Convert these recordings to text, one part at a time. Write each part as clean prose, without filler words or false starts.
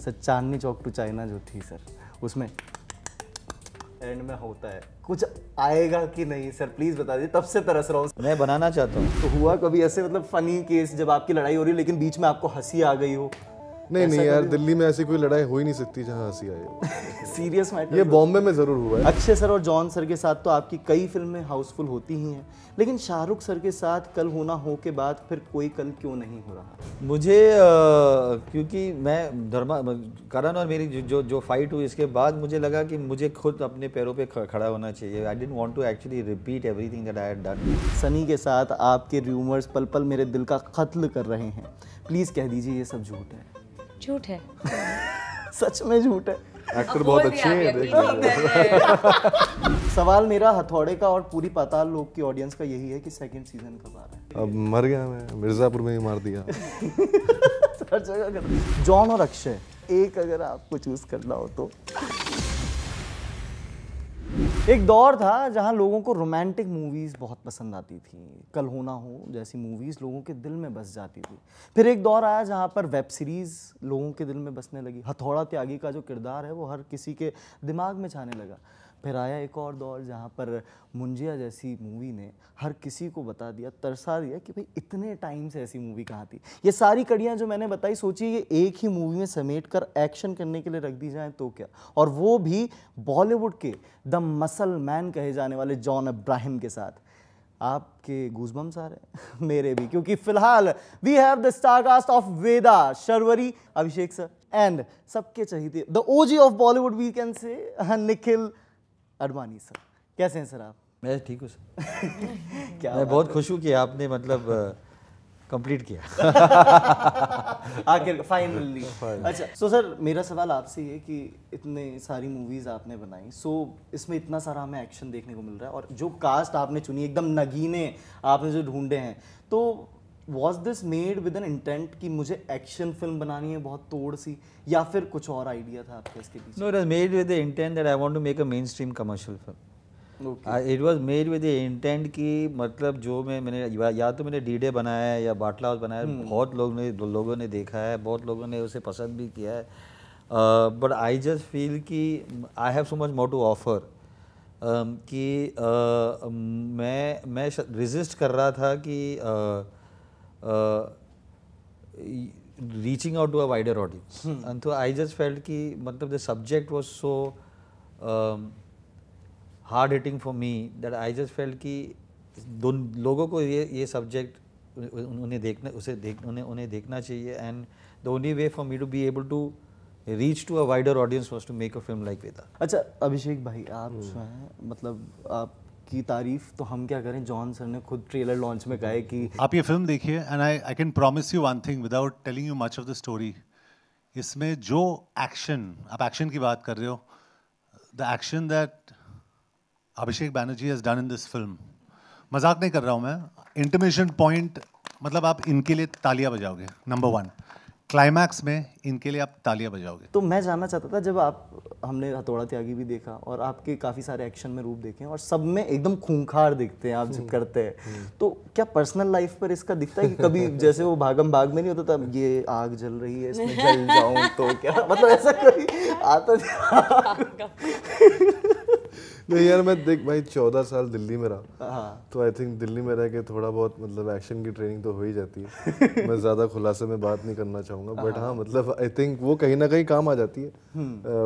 Sir Chandni Chowk to China जो थी sir, उसमें एंड में होता है कुछ आएगा कि नहीं सर, प्लीज बता दीजिए, तब से तरस रहा हूँ। मैं बनाना चाहता हूँ। तो हुआ कभी ऐसे मतलब फनी केस जब आपकी लड़ाई हो रही है लेकिन बीच में आपको हंसी आ गई हो? नहीं यार, दिल्ली में ऐसी कोई लड़ाई हो ही नहीं सकती जहाँ हंसी आए हो। Serious matter. ये बॉम्बे में जरूर हुआ है। अक्षय सर और जॉन सर के साथ तो आपकी कई फिल्में हाउसफुल होती ही हैं, लेकिन शाहरुख सर के साथ कल होना हो के बाद फिर कोई कल क्यों नहीं हो रहा? मुझे क्योंकि मैं करण और मेरी जो फाइट हुई इसके बाद मुझे लगा कि मुझे खुद अपने पैरों पे खड़ा होना चाहिए। I didn't want to actually repeat everything that I had done. Sunny के साथ आपके र्यूमर्स पल पल मेरे दिल का कत्ल कर रहे हैं, प्लीज कह दीजिए ये सब झूठ है। झूठ है। सच में झूठ है। एक्टर बहुत अच्छे हैं, देख सवाल मेरा हथौड़े का और पूरी पाताल लोक की ऑडियंस का यही है कि सेकंड सीजन कब आ रहा है? अब मर गया मैं, मिर्जापुर में ही मार दिया। हर जगह कर। जॉन और अक्षय, एक अगर आपको चूज करना हो तो? एक दौर था जहां लोगों को रोमांटिक मूवीज बहुत पसंद आती थी, कल होना हो जैसी मूवीज लोगों के दिल में बस जाती थी। फिर एक दौर आया जहां पर वेब सीरीज लोगों के दिल में बसने लगी, हथौड़ा त्यागी का जो किरदार है वो हर किसी के दिमाग में छाने लगा। फिर आया एक और दौर जहाँ पर मुंजिया जैसी मूवी ने हर किसी को बता दिया, तरसा दिया कि भाई इतने टाइम से ऐसी मूवी कहाँ थी। ये सारी कड़ियाँ जो मैंने बताई, सोचिए ये एक ही मूवी में समेट कर एक्शन करने के लिए रख दी जाए तो क्या, और वो भी बॉलीवुड के द मसल मैन कहे जाने वाले जॉन अब्राहम के साथ। आपके गूज़बम्स आ रहे हैं मेरे भी, क्योंकि फिलहाल we have the starcast of Vedaa, Sharvari, Abhishek sir and सबके चहेते the OG of Bollywood we can say Nikhil Advani sir. कैसे हैं सर आप? मैं ठीक हूँ सर। क्या मैं बहुत खुश हूँ कि आपने मतलब कंप्लीट किया आखिर फाइनली। अच्छा सो सर मेरा सवाल आपसे ये कि इतने सारी मूवीज आपने बनाई, सो इसमें इतना सारा हमें एक्शन देखने को मिल रहा है और जो कास्ट आपने चुनी एकदम नगीने आपने जो ढूंढे हैं, तो was this made with an intent कि मुझे एक्शन फिल्म बनानी है बहुत तोड़ सी, या फिर कुछ और आइडिया था आपके इसके पीछे? No, it was made with the intent that I want to make a mainstream commercial film. It was made with the intent कि मतलब जो मैंने या तो मैंने डी-डे बनाया है या बाटला हाउस बनाया है, बहुत लोगों ने देखा है, बहुत लोगों ने उसे पसंद भी किया है, बट आई जस्ट फील कि I have so much more to offer कि मैं रेजिस्ट कर रहा था कि reaching out to a wider audience, and so I just felt कि मतलब the subject was so hard hitting for me that I just felt कि लोगों को ये subject उन्हें देखना चाहिए, and the only way for me to be able to reach to a wider audience was to make a film like Veda. अच्छा अभिषेक भाई, आप जो हैं मतलब आप की तारीफ तो हम क्या करें, जॉन सर ने खुद ट्रेलर लॉन्च में कहा है कि आप ये फिल्म देखिए and I can promise you one thing without telling you much of the story, इसमें जो एक्शन, आप एक्शन की बात कर रहे हो, the action that Abhishek Banerjee has done in this film, मजाक नहीं कर रहा हूँ मैं, इंटरमिशन पॉइंट मतलब आप इनके लिए तालियां बजाओगे, नंबर 1 क्लाइमैक्स में इनके लिए आप तालियां बजाओगे। तो मैं जानना चाहता था, जब हमने हथौड़ा त्यागी भी देखा और आपके काफ़ी सारे एक्शन में रूप देखे और सब में एकदम खूंखार दिखते हैं आप जब करते हैं, तो क्या पर्सनल लाइफ पर इसका दिखता है कि कभी जैसे वो भागम भाग में नहीं होता था, ये आग जल रही है इसमें जल जाऊं तो क्या, मतलब ऐसा कभी आता था? नहीं यार, मैं देख भाई 14 साल दिल्ली में रहा, हाँ। तो आई थिंक दिल्ली में रह के थोड़ा बहुत मतलब एक्शन की ट्रेनिंग तो हो ही जाती है। मैं ज़्यादा खुलासे में बात नहीं करना चाहूँगा, बट हाँ मतलब आई थिंक वो कहीं ना कहीं काम आ जाती है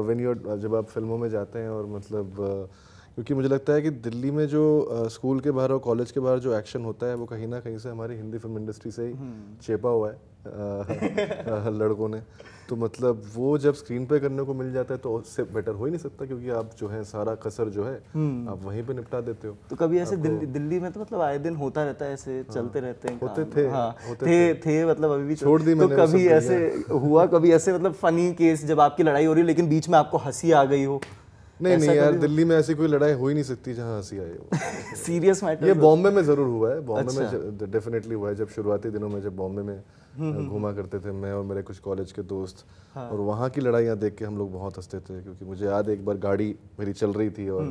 व्हेन यू, जब आप फिल्मों में जाते हैं। और मतलब क्योंकि मुझे लगता है कि दिल्ली में जो स्कूल के बाहर और कॉलेज के बाहर जो एक्शन होता है वो कहीं ना कहीं से हमारी हिंदी फिल्म इंडस्ट्री से ही चेपा हुआ है लड़कों ने, तो मतलब वो जब स्क्रीन पे करने को मिल जाता है तो उससे बेटर हो ही नहीं सकता, क्योंकि आप जो है सारा कसर जो है आप वहीं पे निपटा देते हो। तो कभी ऐसे दिल्ली में तो मतलब आए दिन होता रहता है, ऐसे चलते रहते हैं होते काम। थे, हाँ, होते थे मतलब अभी भी छोड़ दी तो मैंने। कभी ऐसे हुआ, कभी ऐसे मतलब फनी केस जब आपकी लड़ाई हो रही है लेकिन बीच में आपको हंसी आ गई हो? नहीं यार, दिल्ली में ऐसी कोई लड़ाई हो ही नहीं सकती जहाँ हंसी आए हो। Serious matter. ये बॉम्बे में जरूर हुआ है, बॉम्बे में डेफिनेटली हुआ है। जब शुरुआती दिनों में जब बॉम्बे में घूमा करते थे मैं और मेरे कुछ कॉलेज के दोस्त, और वहाँ की लड़ाइयाँ देख के हम लोग बहुत हंसते थे, क्योंकि मुझे याद है एक बार गाड़ी मेरी चल रही थी और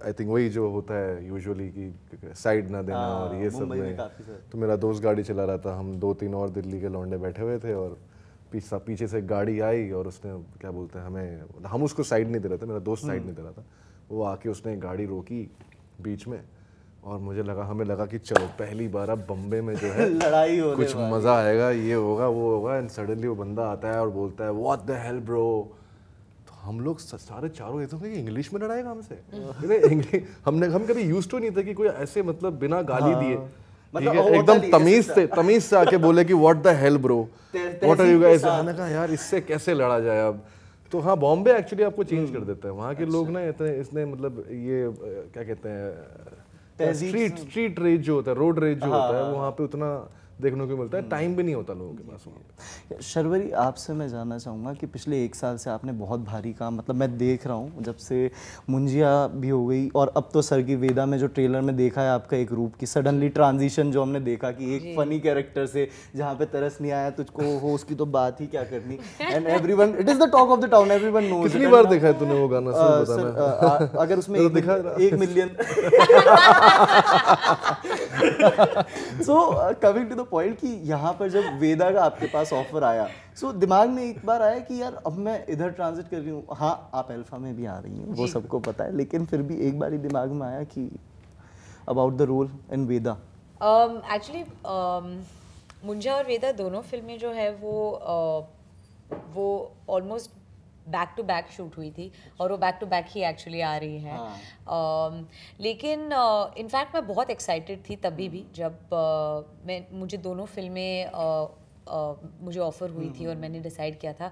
आई थिंक वही जो होता है यूजुअली कि साइड ना देना और ये सब में, तो मेरा दोस्त गाड़ी चला रहा था, हम 2-3 और दिल्ली के लौंडे बैठे हुए थे और पीछे से गाड़ी आई और उसने क्या बोलते हैं हमें, हम उसको साइड नहीं दे रहे थे, मेरा दोस्त साइड नहीं दे रहा था, वो आके उसने गाड़ी रोकी बीच में और हमें लगा कि चलो पहली बार अब बम्बे में जो है लड़ाई हो कुछ मजा आएगा, ये होगा वो होगा। एंड सडनली वो बंदा आता है और बोलता है व्हाट द हेल ब्रो। तो हम लोग सारे चारों ये तो कि इंग्लिश में लड़ाएगा हमसे। हम कभी यूज्ड तो नहीं थे कि कोई ऐसे मतलब बिना गाली दिए एकदम तमीज से आके बोले कि what the hell bro, what are you guys. मैंने कहा यार इससे कैसे लड़ा जाए अब। तो हाँ, बॉम्बे एक्चुअली आपको चेंज कर देता है। वहाँ के लोग ना इसने मतलब ये क्या कहते हैं, स्ट्रीट रेज जो होता है, रोड रेज जो होता है, वो वहाँ पे उतना देखने को मिलता है, टाइम भी नहीं होता लोगों के पास वहाँ पे। शर्वरी, आपसे मैं जानना चाहूँगा कि पिछले 1 साल से आपने बहुत भारी काम, मतलब मैं देख रहा हूँ जब से मुंजिया भी हो गई और अब तो सर की वेदा में जो ट्रेलर में देखा है आपका एक रूप की सडनली ट्रांजिशन जो हमने देखा कि एक फनी कैरेक्टर से जहाँ पे तरस नहीं आया तुझको हो, उसकी तो बात ही क्या करनी। And everyone, it is the talk of the town, everyone knows. कितनी बार देखा है तूने वो गाना? सर अगर उसमें 1 million. So coming to the point कि यहाँ पर जब वेदा का आपके पास ऑफर आया, सो दिमाग में एक बार आया कि यार अब मैं इधर ट्रांजिट कर रही हूँ। हाँ, आप अल्फा में भी आ रही हैं, वो सबको पता है, लेकिन फिर भी एक बार ही दिमाग में आया कि about the role in Vedaa. Actually Munjya और वेदा दोनों फिल्में जो है वो almost back to back shoot हुई थी और वो बैक टू बैक ही एक्चुअली आ रही है। लेकिन इनफैक्ट मैं बहुत एक्साइटेड थी तभी भी जब मुझे दोनों फिल्में मुझे ऑफ़र हुई थी और मैंने डिसाइड किया था।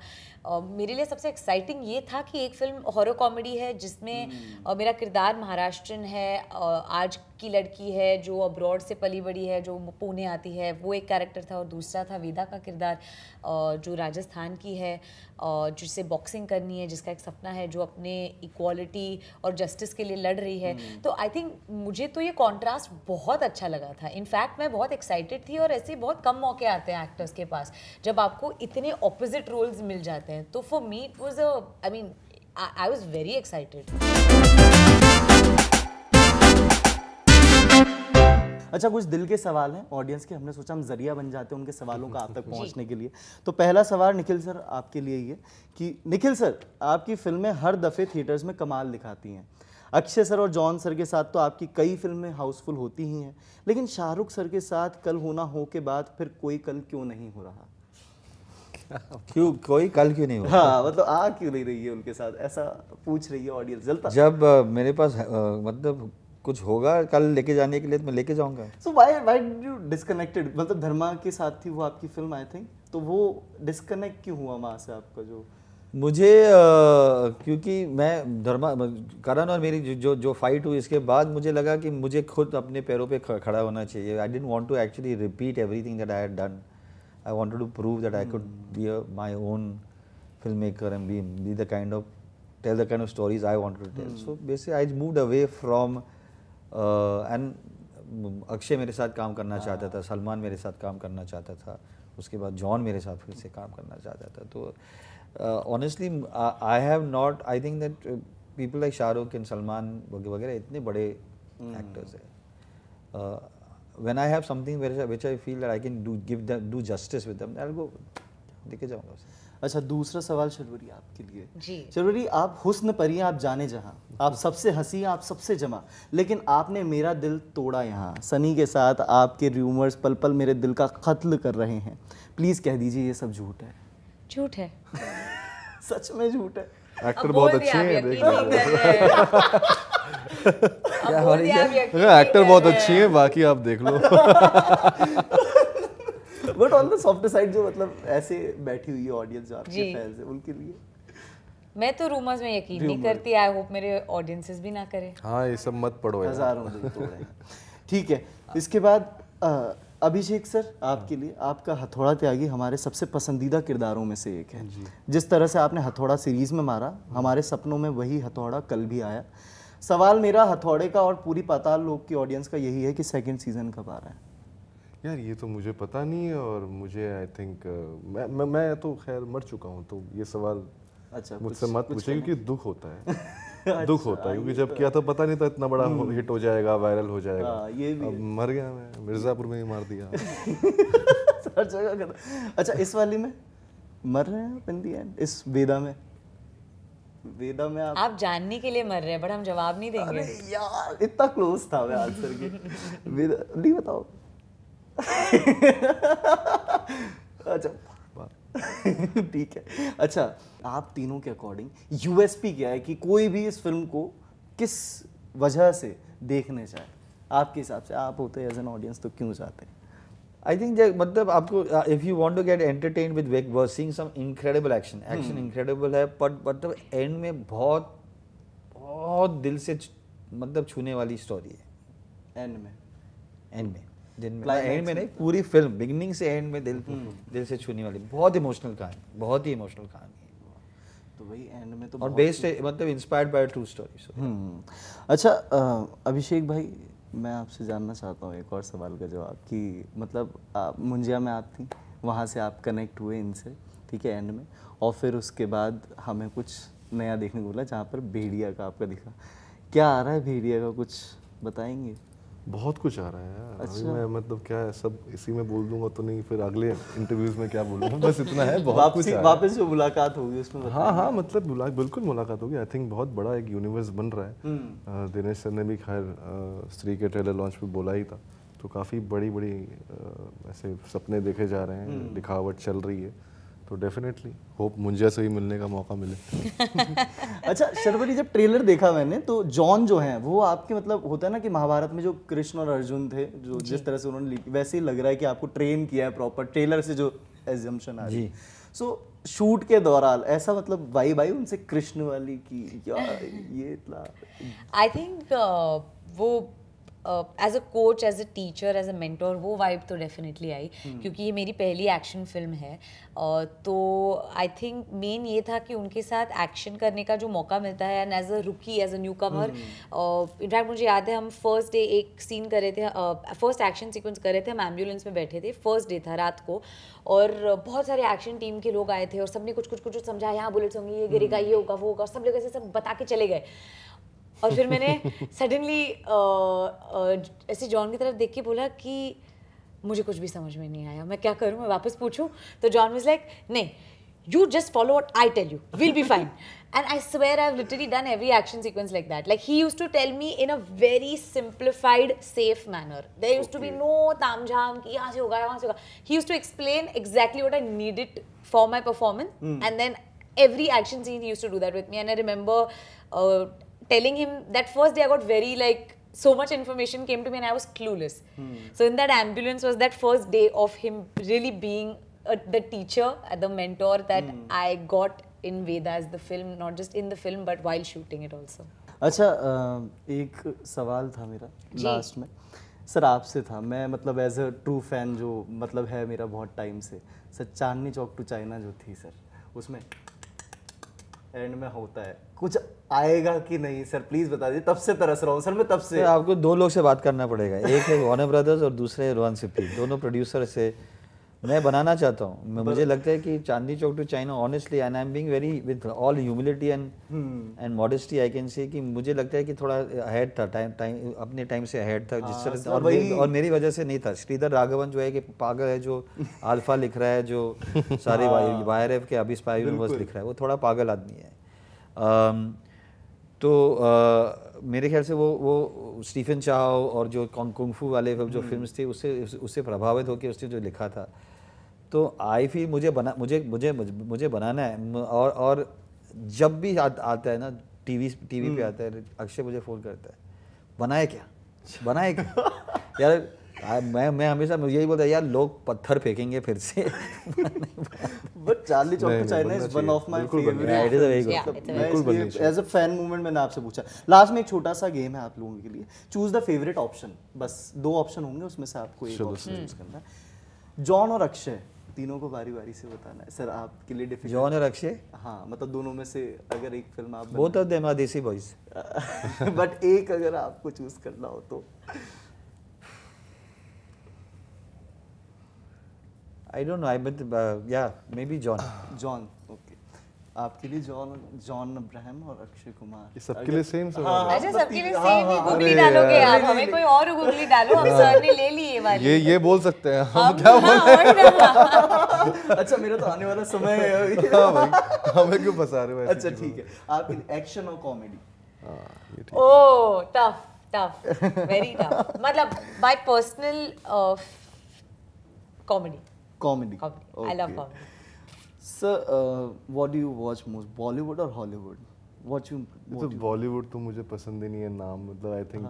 मेरे लिए सबसे एक्साइटिंग ये था कि एक फ़िल्म हॉरर कॉमेडी है जिसमें मेरा किरदार महाराष्ट्रन है, आज की लड़की है जो अब्रॉड से पली बड़ी है, जो पुणे आती है, वो एक कैरेक्टर था। और दूसरा था वेदा का किरदार जो राजस्थान की है, जिसे बॉक्सिंग करनी है, जिसका एक सपना है, जो अपने इक्वालिटी और जस्टिस के लिए लड़ रही है। तो आई थिंक मुझे तो ये कॉन्ट्रास्ट बहुत अच्छा लगा था। इनफैक्ट मैं बहुत एक्साइटेड थी और ऐसे बहुत कम मौके आते हैं एक्टर्स के पास जब आपको इतने ऑपोजिट रोल्स मिल जाते हैं। तो for me it was I was very excited. अच्छा, कुछ दिल के सवाल हैं ऑडियंस के, हमने सोचा हम जरिया बन जाते हैं उनके सवालों का आप तक पहुंचने के लिए। तो पहला सवाल निखिल सर आपके लिए ये कि निखिल सर, आपकी फिल्में हर दफ़े थिएटर्स में कमाल दिखाती हैं। अक्षय सर और जॉन सर के साथ तो आपकी कई फिल्में हाउसफुल होती ही हैं, लेकिन शाहरुख सर के साथ कल होना हो के बाद फिर कोई कल क्यों नहीं हो रहा? क्यों कोई कल क्यों नहीं हो? हाँ, मतलब क्यों नहीं रही है उनके साथ, ऐसा पूछ रही है ऑडियंस। जलता जब मेरे पास मतलब कुछ होगा कल लेके जाने के लिए तो मैं लेके जाऊंगा। So why did you disconnected? मतलब धर्मा के साथ थी वो आपकी फिल्म आई थिंक, तो वो डिस्कनेक्ट क्यों हुआ वहाँ से आपका? जो मुझे क्योंकि मैं करण और मेरी जो फाइट हुई इसके बाद मुझे लगा कि मुझे खुद अपने पैरों पे खड़ा होना चाहिए। I didn't want to actually repeat everything that I had done. I wanted to prove that I could be my own film maker and be the kind of tell the kind of stories I wanted to tell. So basically I moved away from and Akshay मेरे साथ काम करना चाहता था, सलमान मेरे साथ काम करना चाहता था, उसके बाद जॉन मेरे साथ फिर से काम करना चाहता था। तो honestly I have not, I think that people like Shahrukh and Salman वगैरह इतने बड़े actors हैं, when I have something which I feel that I can do justice with them, I'll go देखे जाऊँगा उसे। अच्छा, दूसरा सवाल शर्वरी आपके लिए। जी शर्वरी, आप हुस्न परी हैं, आप जाने जहाँ, आप सबसे हंसी हैं, आप सबसे जमा, लेकिन आपने मेरा दिल तोड़ा यहाँ। सनी के साथ आपके रूमर्स पल पल मेरे दिल का कत्ल कर रहे हैं, प्लीज कह दीजिए ये सब झूठ है? झूठ है। सच में झूठ है? एक्टर बहुत अच्छे हैं, एक्टर बहुत अच्छी हैं, बाकी आप देख लो। But on the soft side जो मतलब ऐसे बैठी हुई है ऑडियंस जो आपके फैंस हैं उनके लिए, मैं तो रूमर्स में यकीन नहीं करती। आई होप मेरे ऑडियंसेस भी ना करें। हाँ, ये सब मत पढ़ो यार। हजारों दिल तोड़े। ठीक है, इसके बाद अभिषेक सर आपके लिए, आपका हथौड़ा त्यागी हमारे सबसे पसंदीदा किरदारों में से एक है। जिस तरह से आपने हथौड़ा सीरीज में मारा, हमारे सपनों में वही हथौड़ा कल भी आया। सवाल मेरा हथौड़े का और पूरी पाताल लोक की ऑडियंस का यही है कि सेकंड सीजन कब आ रहा है? यार ये तो मुझे पता नहीं है, और मुझे आई थिंक मैं तो खैर मर चुका हूँ, तो ये सवाल अच्छा मुझसे मत पूछे, क्योंकि दुख होता है। दुख होता है, क्योंकि जब किया था पता नहीं था इतना बड़ा हिट हो जाएगा, वायरल हो जाएगा। ये भी अब मर गया मैं, मिर्जापुर में ही मार दिया। हर जगह। अच्छा, इस वाली में मर रहे हैं आप इन दी एंड इस वेदा में? वेदा में आप जानने के लिए मर रहे हैं बट हम जवाब नहीं देंगे। अरे यार इतना क्लोज था मैं आंसर के। वेदा नहीं बताओ। अच्छा ठीक है। अच्छा आप तीनों के अकॉर्डिंग यूएसपी क्या है कि कोई भी इस फिल्म को किस वजह से देखने चाहे? आपके हिसाब से आप होते एज एन ऑडियंस तो क्यों चाहते हैं? आई थिंक मतलब आपको if you want to get entertain with were seeing some incredible action incredible है, बट मतलब एंड में बहुत बहुत दिल से मतलब छूने वाली स्टोरी है। एंड में दिन में एंड में नहीं, पूरी फिल्म बिगिनिंग से एंड में दिल से छूने वाली बहुत इमोशनल कहानी, बहुत ही इमोशनल कहानी है। तो वही एंड में तो और बेस्ड मतलब इंस्पायर्ड बाय ट्रू स्टोरी। अच्छा अभिषेक भाई मैं आपसे जानना चाहता हूँ एक और सवाल का जवाब कि मतलब मुंजिया में आप थी, वहाँ से आप कनेक्ट हुए इनसे, ठीक है, एंड में, और फिर उसके बाद हमें कुछ नया देखने को मिला जहाँ पर भेड़िया का आपका दिखा। क्या आ रहा है भेड़िया का, कुछ बताएंगे? बहुत कुछ आ रहा है यार। अच्छा। अभी मैं मतलब क्या है सब इसी में बोल दूंगा तो नहीं, फिर अगले इंटरव्यूज में क्या बोलूंगा, बस इतना है। बहुत कुछ वापस जो मुलाकात होगी उसमें हाँ मतलब बिल्कुल मुलाकात होगी। आई थिंक बहुत बड़ा एक यूनिवर्स बन रहा है। दिनेश सर ने भी खैर स्त्री के ट्रेलर लॉन्च पे बोला ही था, तो काफ़ी बड़ी ऐसे सपने देखे जा रहे हैं, लिखावट चल रही है, तो डेफिनेटली होप मुंजिया से ही मिलने का मौका मिले। अच्छा शर्वरी, जब ट्रेलर देखा मैंने तो जॉन जो हैं वो आपके मतलब होता है ना कि महाभारत में जो कृष्ण और अर्जुन थे, जो जिस तरह से उन्होंने ली, वैसे ही लग रहा है कि आपको ट्रेन किया है प्रॉपर ट्रेलर से, जो एजम्पशन आ रही है। सो शूट के दौरान ऐसा मतलब वाइब आई उनसे कृष्ण वाली की यार ये इतना? आई थिंक वो as a coach, as a teacher, as a mentor, वो वाइब तो डेफिनेटली आई, क्योंकि ये मेरी पहली एक्शन फिल्म है। तो आई थिंक मेन ये था कि उनके साथ एक्शन करने का जो मौका मिलता है, and as a rookie, as a newcomer, in fact मुझे याद है हम फर्स्ट डे एक सीन कर रहे थे, फर्स्ट एक्शन सीक्वेंस कर रहे थे, हम एम्बुलेंस में बैठे थे, फर्स्ट डे था रात को, और बहुत सारे एक्शन टीम के लोग आए थे और सबने कुछ समझा, यहाँ बुलेट्स होंगी, ये गिरेगा, ये होगा, वो होगा, सब लोग ऐसे सब बता के चले गए। और फिर मैंने सडनली ऐसे जॉन की तरफ देख के बोला कि मुझे कुछ भी समझ में नहीं आया, मैं क्या करूं, मैं वापस पूछूं? तो जॉन वाज लाइक, नहीं, you just follow what I tell you, we'll be fine. And I swear I've literally done every action sequence like that. Like he used to tell me in a very simplified, safe manner. There used to be no तामझाम कि यहाँ से होगा, वहाँ से होगा. He used to explain exactly what I needed for my performance, and then every action scene he used to do that with me. And I remember telling him that first day I got very like so much information came to me and I was clueless. So in that ambulance was that first day of him really being the teacher, the mentor that I got in Vedas, the film, not just in the film but while shooting it also. अच्छा एक सवाल था मेरा last में sir आपसे था, मैं मतलब एज अ ट्रू फैन जो मतलब है मेरा बहुत टाइम से, sir Chandni Chowk to China जो थी सर, उसमें एंड में होता है कुछ आएगा कि नहीं सर, प्लीज बता दीजिए, तब से तरस रहा हूँ सर मैं, तब से। आपको दो लोग से बात करना पड़ेगा, एक है वार्नर ब्रदर्स और दूसरे रोहन सिप्पी, दोनों प्रोड्यूसर से मैं बनाना चाहता हूँ। मुझे लगता है कि Chandni Chowk to China honestly, and I am being very with all humility and modesty I can say, कि मुझे लगता है कि थोड़ा अहेड था, टाइम अपने टाइम से अहेड था, जिस तरह से, और मेरी वजह से नहीं था। श्रीधर राघवन जो है कि पागल है, जो अल्फा लिख रहा है, जो सारे YRF के अभी स्पाई यूनिवर्स लिख रहा है, वो थोड़ा पागल आदमी है। तो मेरे ख्याल से वो स्टीफन चाओ और जो कुंग फू वाले जो फिल्म्स थी उससे प्रभावित होकर उसने जो लिखा था, तो आई फील मुझे बनाना है। और जब भी आता है ना टीवी पे आता है, अक्षय मुझे फ़ोन करता है, बनाए क्या यार, मैं हमेशा मुझे यही बोलता है यार, लोग पत्थर फेंकेंगे फिर से। बट चार्ली Chowk to China is one of my favourite. It is a very good, as a fan movement मैंने आपसे पूछा। लास्ट में एक छोटा सा गेम है आप लोगों के लिए, चूज द फेवरेट ऑप्शन, बस 2 ऑप्शन होंगे, उसमें से आपको एक ऑप्शन चूज करना है। जॉन और अक्षय तीनों को बारी बारी से बताना है सर, आपके लिए डिफिकल्ट। जॉन और अक्षय, हाँ मतलब दोनों में से अगर एक फिल्म आप, बोथ ऑफ देम आर देसी बॉयज, बट एक अगर आपको चूज करना हो तो I don't know, yeah, maybe John. John, okay. आपके लिए जॉन अब्राहम और अक्षय कुमार। ये सबके लिए सेम सवाल है। अच्छा सबके लिए सेम ही गुगली डालोगे आप, हमें कोई और गुगली डालो, हम सर ने ले ली ये वाली। ये बोल सकते हैं हम क्या बोल। अच्छा मेरा तो आने वाला समय है अभी। हाँ भाई, हमें क्यों फंसा रहे हो ऐसी अच्छा चीज़ों ठीक है, आपके एक्शन और कॉमेडी। में? हाँ, ये ठीक। ओह टफ वेरी टफ। मतलब my personal comedy I love comedy. Sir, what do you watch most, Bollywood or Hollywood? तो बॉलीवुड तो मुझे पसंद ही नहीं है नाम, मतलब आई थिंक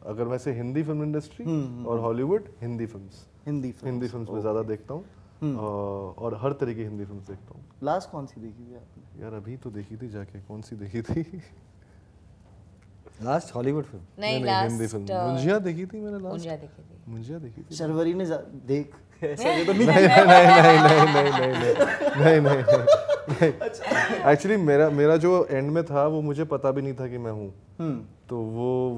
अगर वैसे हिंदी फिल्म इंडस्ट्री और हॉलीवुड, हिंदी फिल्म्स में ज़्यादा देखता हूँ और हर तरह की हिंदी फिल्म देखता हूँ। लास्ट कौन सी देखी थी आपने? यार अभी तो देखी थी जाके, कौन सी देखी थी? लास्ट हॉलीवुड फिल्म नहीं हिंदी फिल्म मुंजिया देखी थी मैंने लास्ट। मुंजिया देखी थी। शर्वरी ने देख ऐसा ये तो नहीं। एक्चुअली मेरा जो एंड में था वो मुझे पता भी नहीं था कि मैं हूँ, तो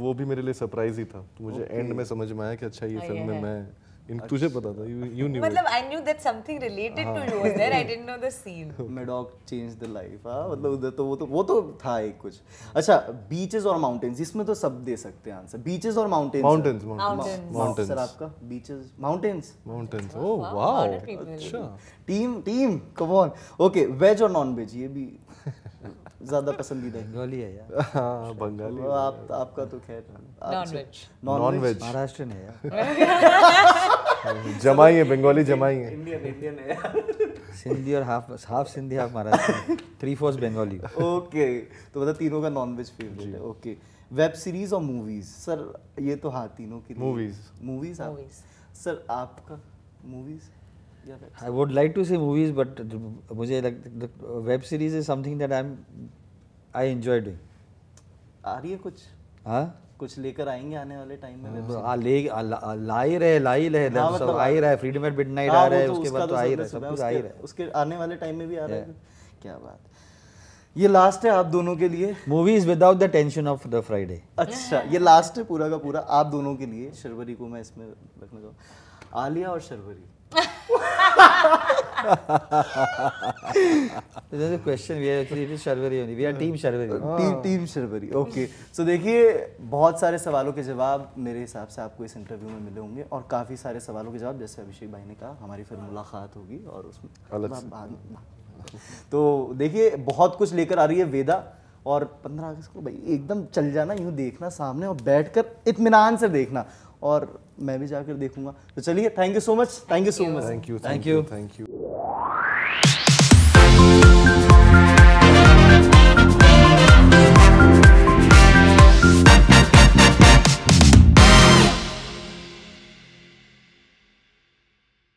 वो भी मेरे लिए सरप्राइज ही था। तो मुझे एंड में समझ में आया कि अच्छा ये फिल्म में मैं, तुझे पता था, यू न्यू। मतलब I knew that something related to you was there, I didn't know the scene. My dog changed the life। हाँ मतलब उधर तो वो तो था एक कुछ। अच्छा बीचेस और माउंटेन्स, इसमें तो सब दे सकते हैं आंसर। बीचेस और माउंटेन्स। माउंटेन्स सर आपका बीचेस माउंटेन्स। ओह वाओ, अच्छा। Team come on. Okay veg और नॉन वेज, ये भी ज्यादा पसंदीदा है। बंगाली है यार। हाँ बंगाली। आपका तो खैर नॉन वेज महाराष्ट्र है यार। जमाई है, बंगाली जमाई है। इंडियन है। सिंधी और half Sindhi half Maharashtra, 3/4 Bengali. Okay तो मतलब तीनों का नॉन वेज फेवरेट है। ओके वेब सीरीज और मूवीज। सर ये तो हाँ तीनों की मूवीज सर आपका movies. I would like to say movies, but मुझे web series is something that I enjoy doing. आ रही है कुछ? हाँ कुछ लेकर आएंगे आने वाले टाइम में? ला ही रहे सब आ ही रहा है। फ्रीडम एट मिडनाइट आ रहा है, उसके बाद तो आ ही रहा है, सब कुछ आ ही रहा है। उसके आने वाले टाइम में भी आ रहा है। क्या बात। ये लास्ट है आप दोनों के लिए, movies without the tension of the Friday. अच्छा ये लास्ट है पूरा का पूरा आप दोनों के लिए। शर्वरी को मैं इसमें रखना चाहूँ। आलिया और Sharvari. Question we are Sharvari only, we are team Sharvari. Team Sharvari. Okay so देखिए बहुत सारे सवालों के जवाब मेरे हिसाब से आपको इस इंटरव्यू में मिले होंगे और काफ़ी सारे सवालों के जवाब जैसे अभिषेक भाई ने कहा हमारी फिर मुलाकात होगी और उसमें तो देखिए बहुत कुछ लेकर आ रही है वेदा। और 15 अगस्त को भाई एकदम चल जाना, यूँ देखना सामने और बैठकर इत्मीनान से देखना, और मैं भी जाकर देखूंगा। तो चलिए thank you so much. Thank you.